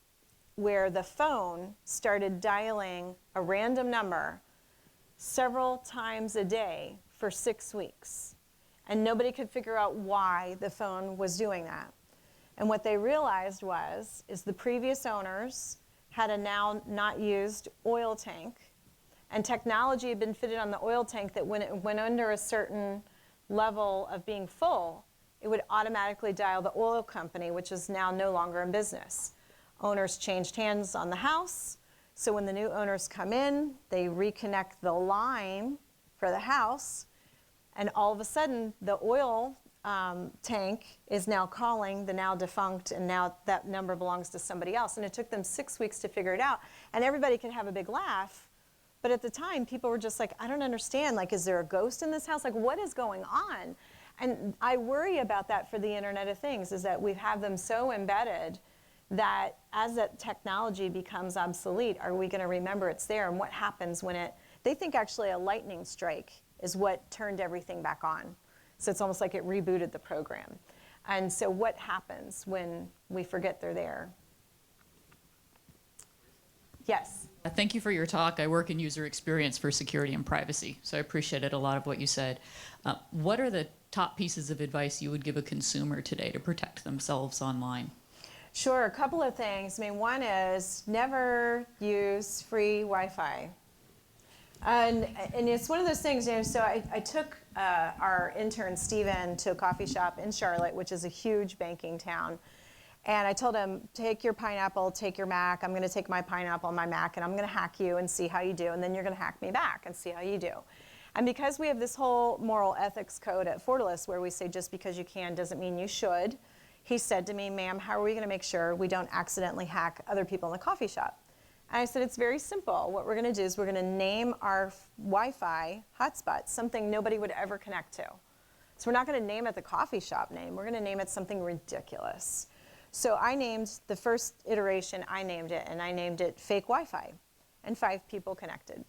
where the phone started dialing a random number several times a day for 6 weeks. And nobody could figure out why the phone was doing that. And what they realized is the previous owners had a now not used oil tank, and technology had been fitted on the oil tank that when it went under a certain level of being full, it would automatically dial the oil company, which is now no longer in business. Owners changed hands on the house, so when the new owners come in, they reconnect the line for the house, and all of a sudden, the oil tank is now calling the now defunct, and now that number belongs to somebody else. And it took them 6 weeks to figure it out. And everybody could have a big laugh, but at the time, people were just like, I don't understand. Like, is there a ghost in this house? Like, what is going on? And I worry about that for the Internet of Things, is that we have them so embedded that as that technology becomes obsolete, are we going to remember it's there? And what happens when they think actually a lightning strike is what turned everything back on. So it's almost like it rebooted the program. And so what happens when we forget they're there? Yes. Thank you for your talk. I work in user experience for security and privacy, so I appreciated a lot of what you said. What are the top pieces of advice you would give a consumer today to protect themselves online? Sure, a couple of things. I mean, one is never use free Wi-Fi. And it's one of those things, so I took our intern, Steven, to a coffee shop in Charlotte, which is a huge banking town. And I told him, take your pineapple, take your Mac. I'm going to take my pineapple and my Mac, and I'm going to hack you and see how you do. And then you're going to hack me back and see how you do. And because we have this whole moral ethics code at Fortalice where we say just because you can doesn't mean you should, he said to me, ma'am, how are we going to make sure we don't accidentally hack other people in the coffee shop? And I said, it's very simple. What we're going to do is we're going to name our Wi-Fi hotspot something nobody would ever connect to. So we're not going to name it the coffee shop name. We're going to name it something ridiculous. So I named the first iteration, and I named it fake Wi-Fi, and 5 people connected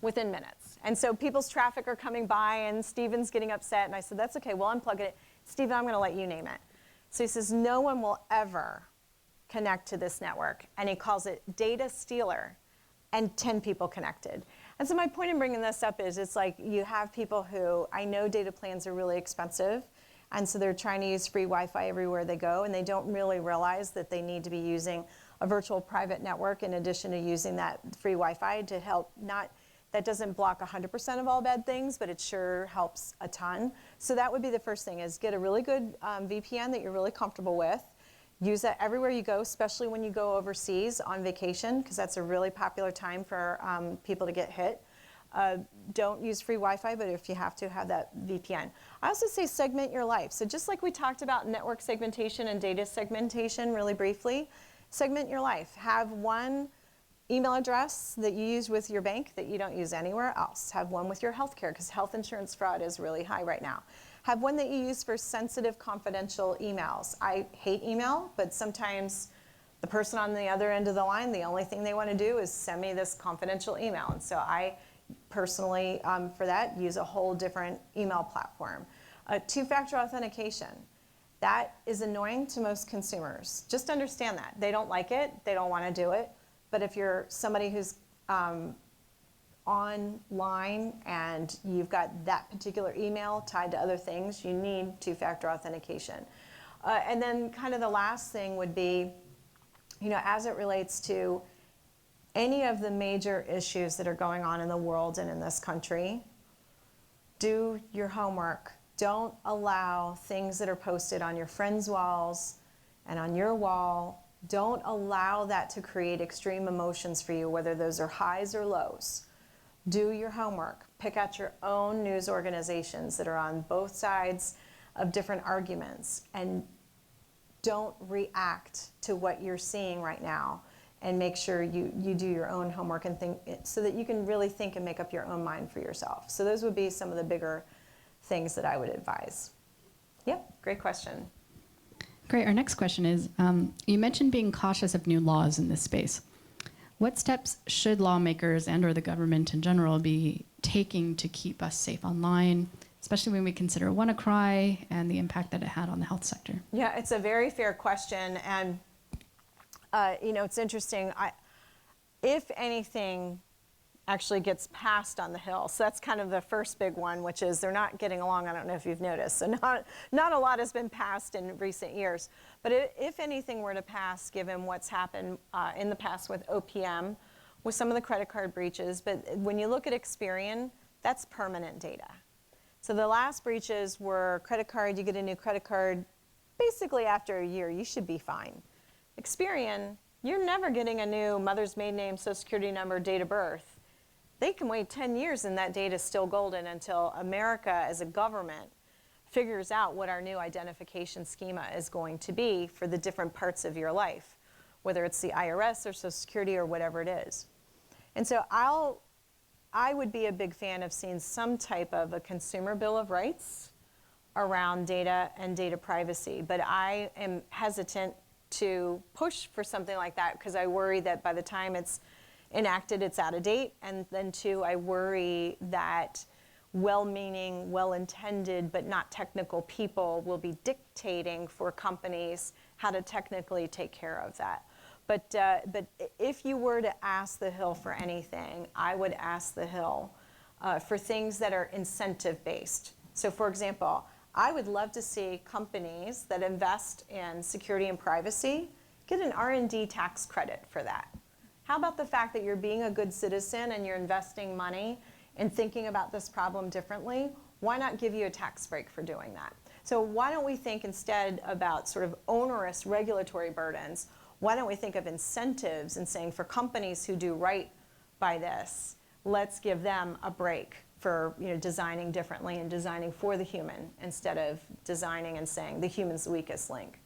within minutes. And so people's traffic are coming by, and Steven's getting upset, and I said, that's okay, we'll unplug it. Steven, I'm going to let you name it. So he says, no one will ever connect to this network, and he calls it data stealer, and 10 people connected. And so my point in bringing this up is it's like you have people who, I know data plans are really expensive, and so they're trying to use free Wi-Fi everywhere they go, and they don't really realize that they need to be using a virtual private network in addition to using that free Wi-Fi to help that doesn't block 100% of all bad things, but it sure helps a ton. So that would be the first thing, is get a really good VPN that you're really comfortable with. Use that everywhere you go, especially when you go overseas on vacation, because that's a really popular time for people to get hit. Don't use free Wi-Fi, but if you have to, have that VPN. I also say segment your life. So just like we talked about network segmentation and data segmentation really briefly, segment your life. Have one email address that you use with your bank that you don't use anywhere else. Have one with your healthcare, because health insurance fraud is really high right now. Have one that you use for sensitive, confidential emails. I hate email, but sometimes the person on the other end of the line, the only thing they want to do is send me this confidential email. And so I personally, for that, use a whole different email platform. Two-factor authentication. That is annoying to most consumers. Just understand that. They don't like it. They don't want to do it. But if you're somebody who's online and you've got that particular email tied to other things, you need two-factor authentication. And then kind of the last thing would be, as it relates to any of the major issues that are going on in the world and in this country, do your homework. Don't allow things that are posted on your friends' walls and on your wall. Don't allow that to create extreme emotions for you, whether those are highs or lows. Do your homework. Pick out your own news organizations that are on both sides of different arguments, and don't react to what you're seeing right now, and make sure you do your own homework and think so that you can really think and make up your own mind for yourself. So those would be some of the bigger things that I would advise. Yep, great question. Great. Our next question is, you mentioned being cautious of new laws in this space. What steps should lawmakers and or the government in general be taking to keep us safe online, especially when we consider WannaCry and the impact that it had on the health sector? Yeah, it's a very fair question. And It's interesting. If anything actually gets passed on the Hill, so that's kind of the first big one, which is they're not getting along. I don't know if you've noticed. So not a lot has been passed in recent years. But if anything were to pass, given what's happened in the past with OPM, with some of the credit card breaches, but when you look at Experian, that's permanent data. So the last breaches were credit card. You get a new credit card basically after a year. You should be fine. Experian, you're never getting a new mother's maiden name, social security number, date of birth. They can wait 10 years and that data is still golden until America as a government figures out what our new identification schema is going to be for the different parts of your life, whether it's the IRS or social security or whatever it is. And so I would be a big fan of seeing some type of a consumer bill of rights around data and data privacy. But I am hesitant to push for something like that because I worry that by the time it's enacted, it's out of date. And then two, I worry that well-meaning, well-intended, but not technical people will be dictating for companies how to technically take care of that. But if you were to ask the Hill for anything, I would ask the Hill for things that are incentive-based. So for example, I would love to see companies that invest in security and privacy get an R&D tax credit for that. How about the fact that you're being a good citizen and you're investing money and thinking about this problem differently? Why not give you a tax break for doing that? So why don't we think instead about sort of onerous regulatory burdens? Why don't we think of incentives and saying for companies who do right by this, let's give them a break for designing differently and designing for the human instead of designing and saying the human's the weakest link.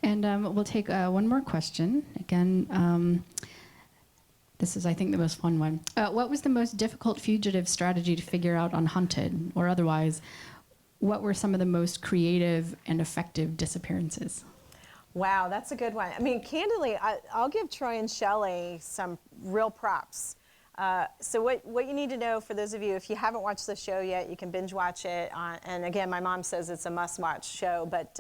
And we'll take one more question. Again, this is, I think, the most fun one. What was the most difficult fugitive strategy to figure out on Hunted, or otherwise, what were some of the most creative and effective disappearances? Wow, that's a good one. I mean, candidly, I'll give Troy and Shelley some real props. So what you need to know, for those of you, if you haven't watched the show yet, you can binge watch it. And again, my mom says it's a must-watch show, but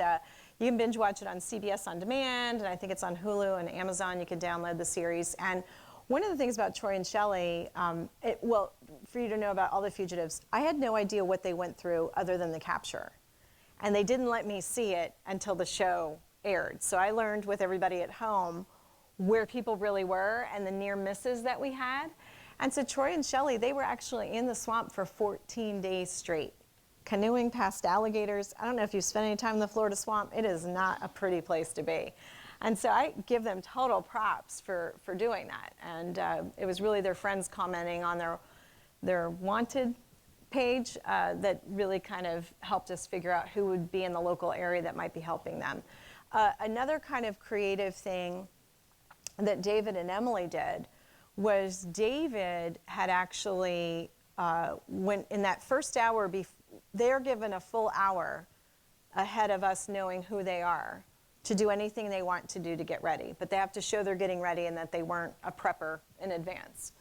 you can binge watch it on CBS On Demand, and I think it's on Hulu and Amazon. You can download the series. And one of the things about Troy and Shelley, well, for you to know about all the fugitives, I had no idea what they went through other than the capture. And they didn't let me see it until the show aired. So I learned with everybody at home where people really were and the near misses that we had. And so Troy and Shelley, they were actually in the swamp for 14 days straight, canoeing past alligators. I don't know if you've spent any time in the Florida swamp. It is not a pretty place to be. And so I give them total props for doing that. And it was really their friends commenting on their wanted page that really kind of helped us figure out who would be in the local area that might be helping them. Another kind of creative thing that David and Emily did was David had actually, when in that first hour, they're given a full hour ahead of us knowing who they are to do anything they want to do to get ready. But they have to show they're getting ready and that they weren't a prepper in advance.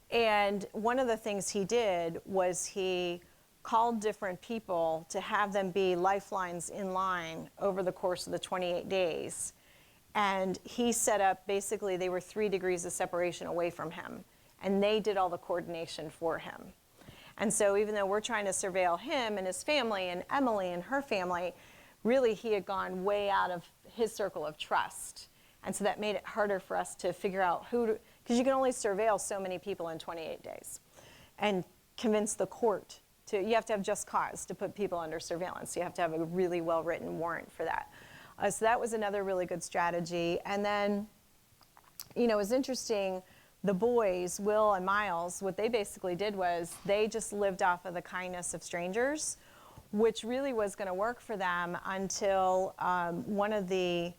And one of the things he did was he called different people to have them be lifelines in line over the course of the 28 days. And he set up, basically, they were 3 degrees of separation away from him. And they did all the coordination for him. And so even though we're trying to surveil him and his family and Emily and her family, really he had gone way out of his circle of trust. And so that made it harder for us to figure out who to, because you can only surveil so many people in 28 days and convince the court to, you have to have just cause to put people under surveillance. You have to have a really well-written warrant for that. So that was another really good strategy. And then, you know, it was interesting, the boys, Will and Miles, what they basically did was they just lived off of the kindness of strangers, which really was going to work for them until one of the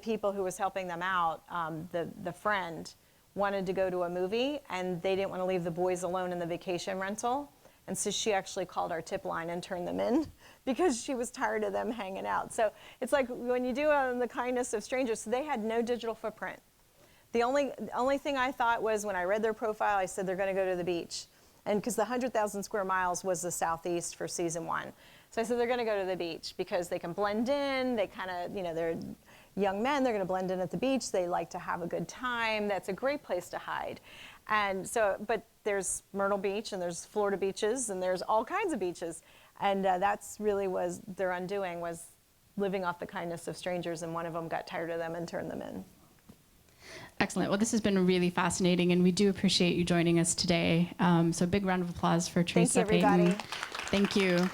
people who was helping them out, the friend, wanted to go to a movie, and they didn't want to leave the boys alone in the vacation rental. And so she actually called our tip line and turned them in because she was tired of them hanging out. So it's like when you do the kindness of strangers, so they had no digital footprint. The only thing I thought was when I read their profile, I said they're going to go to the beach. And because the 100,000 square miles was the southeast for season 1. So I said they're going to go to the beach because they can blend in. They kind of, you know, they're young men. They're going to blend in at the beach. They like to have a good time. That's a great place to hide. And so, but there's Myrtle Beach and there's Florida beaches and there's all kinds of beaches. And that's really was their undoing, was living off the kindness of strangers. And one of them got tired of them and turned them in. Excellent. Well, this has been really fascinating, and we do appreciate you joining us today. So a big round of applause for Theresa Payton. Thank you, everybody. Thank you.